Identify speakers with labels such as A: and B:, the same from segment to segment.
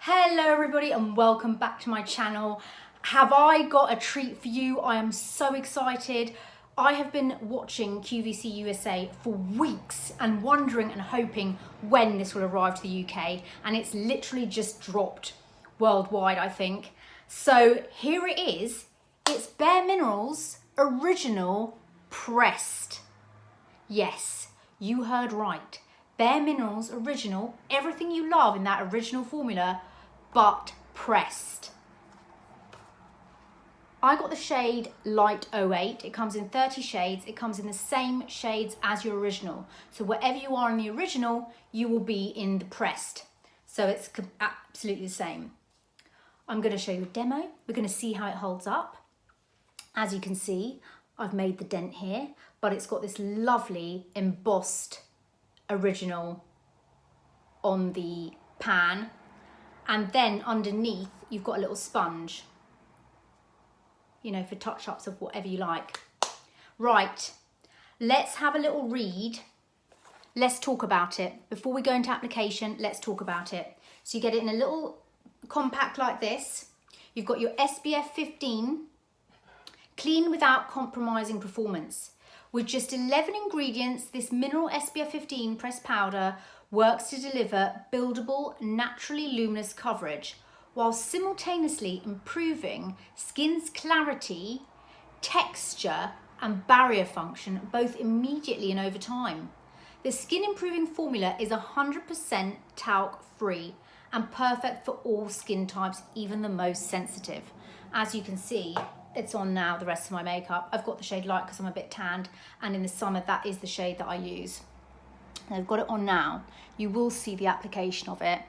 A: Hello everybody and welcome back to my channel. Have I got a treat for you? I am so excited. I have been watching QVC USA for weeks and wondering and hoping when this will arrive to the UK, and it's literally just dropped worldwide, I think. So here it is. It's BareMinerals Original Pressed. Yes, you heard right. BareMinerals Original, everything you love in that original formula, but pressed. I got the shade Light 08. It comes in 30 shades. It comes in the same shades as your original. So wherever you are in the original, you will be in the pressed. So it's absolutely the same. I'm going to show you a demo. We're going to see how it holds up. As you can see, I've made the dent here, but it's got this lovely embossed original on the pan, and then underneath you've got a little sponge, you know, for touch-ups of whatever you like. Right, let's have a little read. Let's talk about it. Before we go into application, let's talk about it. So you get it in a little compact like this. You've got your SPF 15, clean without compromising performance. With just 11 ingredients, this mineral SPF 15 pressed powder works to deliver buildable, naturally luminous coverage, while simultaneously improving skin's clarity, texture, and barrier function, both immediately and over time. The skin improving formula is 100% talc free and perfect for all skin types, even the most sensitive. As you can see, it's on now, the rest of my makeup. I've got the shade Light because I'm a bit tanned, and in the summer that is the shade that I use. I've got it on now. You will see the application of it,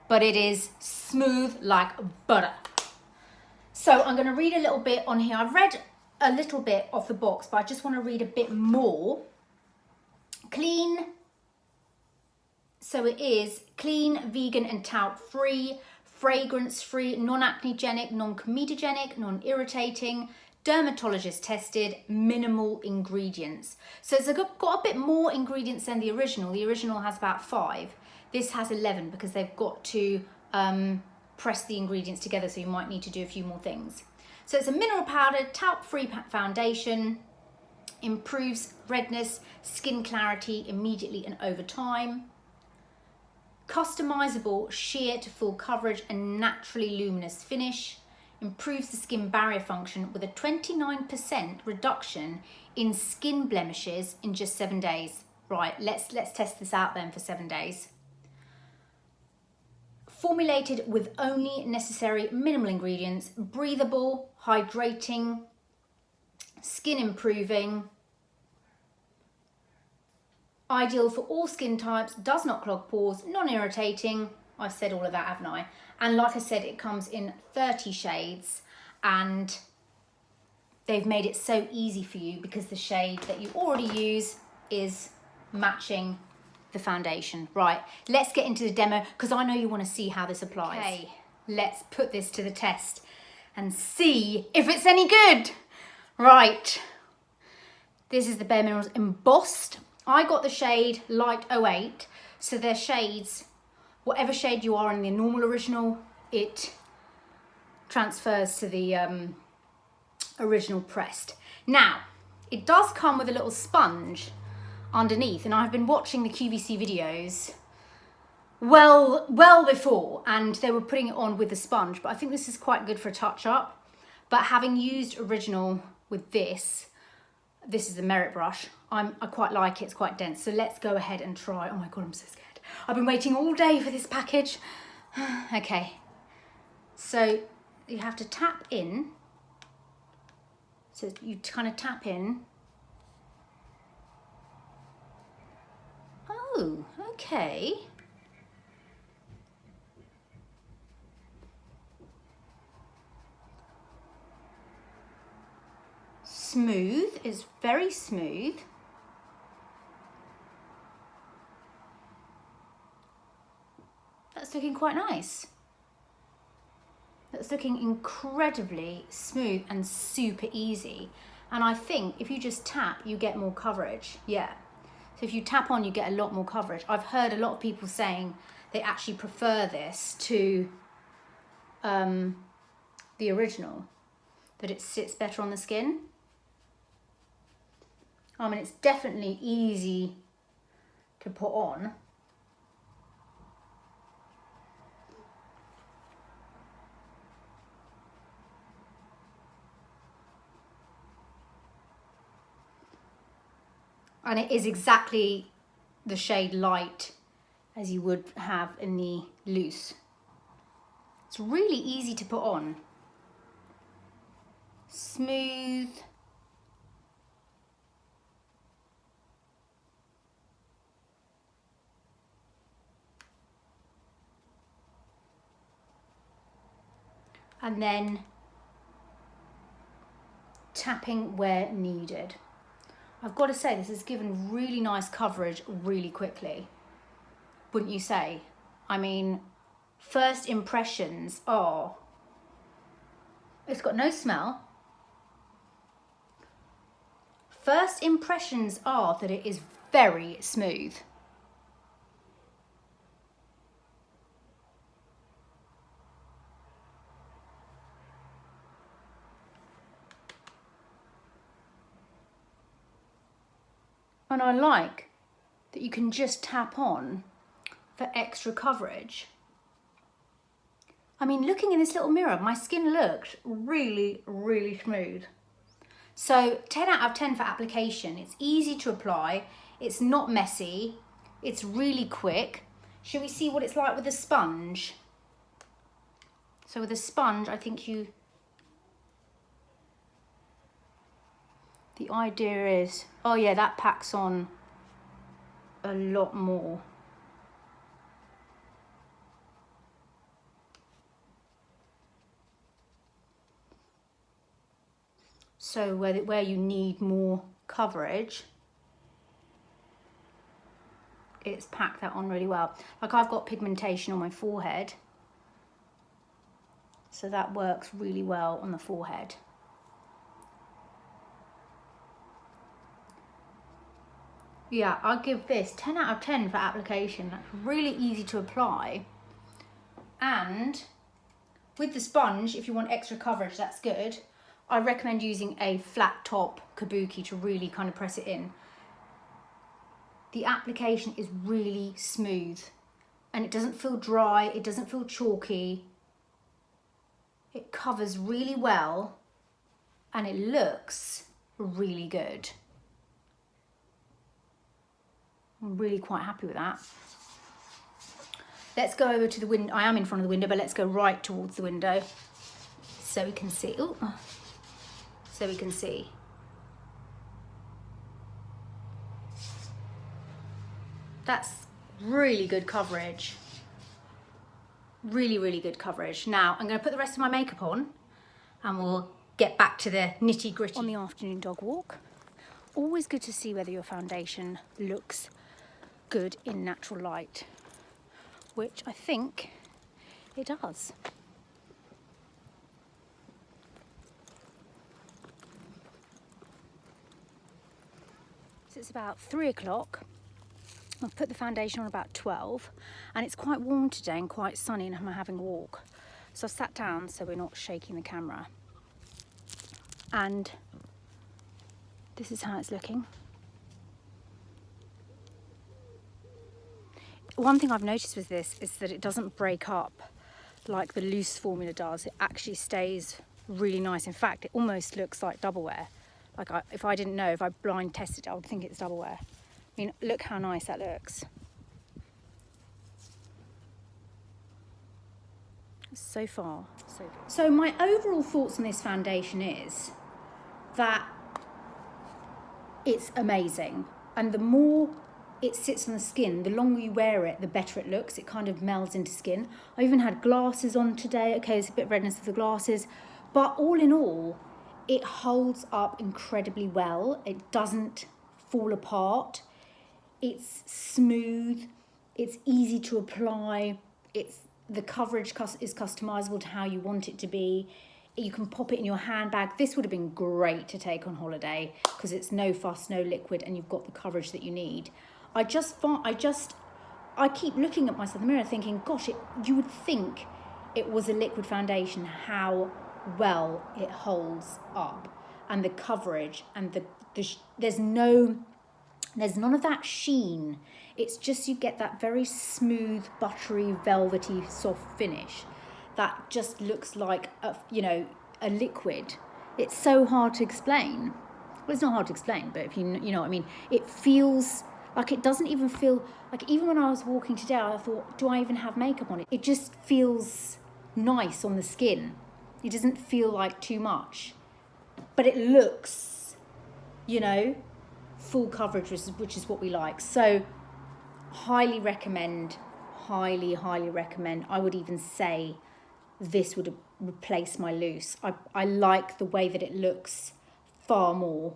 A: but it is smooth like butter. So I'm going to read a little bit on here. I've read a little bit off the box, but I just want to read a bit more. Clean. So it is clean, vegan and talc free, fragrance free, non-acnegenic, non-comedogenic, non-irritating, dermatologist tested, minimal ingredients. So it's got a bit more ingredients than the original. The original has about 5. This has 11 because they've got to press the ingredients together, so you might need to do a few more things. So it's a mineral powder, talc-free foundation, improves redness, skin clarity immediately and over time. Customizable sheer to full coverage and naturally luminous finish. Improves the skin barrier function with a 29% reduction in skin blemishes in just 7 days. Right, let's test this out then for 7 days. Formulated with only necessary minimal ingredients, breathable, hydrating, skin improving, ideal for all skin types, does not clog pores, non-irritating. I've said all of that, haven't I? And like I said, it comes in 30 shades, and they've made it so easy for you because the shade that you already use is matching the foundation. Right, let's get into the demo because I know you want to see how this applies. Okay, let's put this to the test and see if it's any good. Right, this is the BareMinerals embossed. I got the shade Light 08, so they're shades, whatever shade you are in the normal original, it transfers to the original pressed. Now, it does come with a little sponge underneath, and I've been watching the QVC videos well before, and they were putting it on with the sponge, but I think this is quite good for a touch-up. But having used original with this is the Merit brush. I quite like it, it's quite dense. So let's go ahead and try. Oh my God, I'm so scared. I've been waiting all day for this package. Okay, so you have to tap in. So you kind of tap in. Oh, okay. Smooth, is very smooth. That's looking quite nice. That's looking incredibly smooth and super easy. And I think if you just tap, you get more coverage. Yeah. So if you tap on, you get a lot more coverage. I've heard a lot of people saying they actually prefer this to the original, that it sits better on the skin. I mean, it's definitely easy to put on. And it is exactly the shade light as you would have in the loose. It's really easy to put on. Smooth. And then tapping where needed. I've got to say, this has given really nice coverage really quickly. Wouldn't you say? I mean, first impressions are, it's got no smell. First impressions are that it is very smooth. And I like that you can just tap on for extra coverage. I mean, looking in this little mirror, my skin looked really, really smooth. So 10 out of 10 for application. It's easy to apply. It's not messy. It's really quick. Should we see what it's like with a sponge? So with a sponge, I think the idea is, oh yeah, that packs on a lot more. So where you need more coverage, it's packed that on really well. Like, I've got pigmentation on my forehead, so that works really well on the forehead. Yeah, I'll give this 10 out of 10 for application. That's really easy to apply. And with the sponge, if you want extra coverage, that's good. I recommend using a flat top kabuki to really kind of press it in. The application is really smooth and it doesn't feel dry, it doesn't feel chalky. It covers really well and it looks really good. I'm really quite happy with that. Let's go over to the window. I am in front of the window, but let's go right towards the window so we can see. Ooh. So we can see. That's really good coverage. Really, really good coverage. Now I'm going to put the rest of my makeup on and we'll get back to the nitty gritty. On the afternoon dog walk, always good to see whether your foundation looks good in natural light, which I think it does. So it's about 3 o'clock. I've put the foundation on about 12 and it's quite warm today and quite sunny and I'm having a walk. So I've sat down so we're not shaking the camera. And this is how it's looking. One thing I've noticed with this is that it doesn't break up like the loose formula does. It actually stays really nice. In fact, it almost looks like double wear. Like if I didn't know, if I blind tested it, I would think it's double wear. I mean, look how nice that looks. So far, so good. So my overall thoughts on this foundation is that it's amazing. And the more it sits on the skin, the longer you wear it, the better it looks. It kind of melds into skin. I even had glasses on today. Okay, there's a bit of redness with the glasses. But all in all, it holds up incredibly well. It doesn't fall apart. It's smooth. It's easy to apply. The coverage is customizable to how you want it to be. You can pop it in your handbag. This would have been great to take on holiday because it's no fuss, no liquid, and you've got the coverage that you need. I just I keep looking at myself in the mirror thinking, gosh, you would think it was a liquid foundation, how well it holds up, and the coverage, and there's none of that sheen. It's just, you get that very smooth, buttery, velvety, soft finish that just looks like a liquid. It's so hard to explain. Well, it's not hard to explain, but if you know what I mean. It feels like, it doesn't even feel like, even when I was walking today, I thought, do I even have makeup on it? It just feels nice on the skin. It doesn't feel like too much, but it looks, full coverage, which is what we like. So highly recommend, highly recommend. I would even say this would replace my loose. I like the way that it looks far more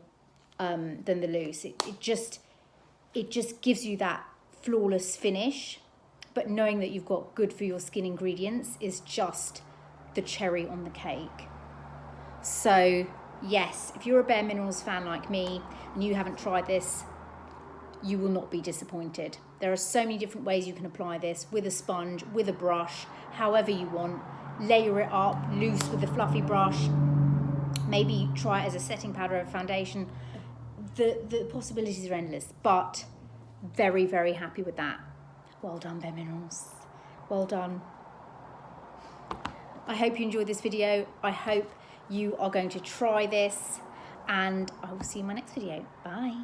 A: than the loose. It just gives you that flawless finish, but knowing that you've got good for your skin ingredients is just the cherry on the cake. So yes, if you're a BareMinerals fan like me and you haven't tried this, you will not be disappointed. There are so many different ways you can apply this, with a sponge, with a brush, however you want. Layer it up loose with a fluffy brush. Maybe try it as a setting powder or foundation. The possibilities are endless, but very, very happy with that. Well done, BareMinerals. Well done. I hope you enjoyed this video. I hope you are going to try this, and I will see you in my next video. Bye.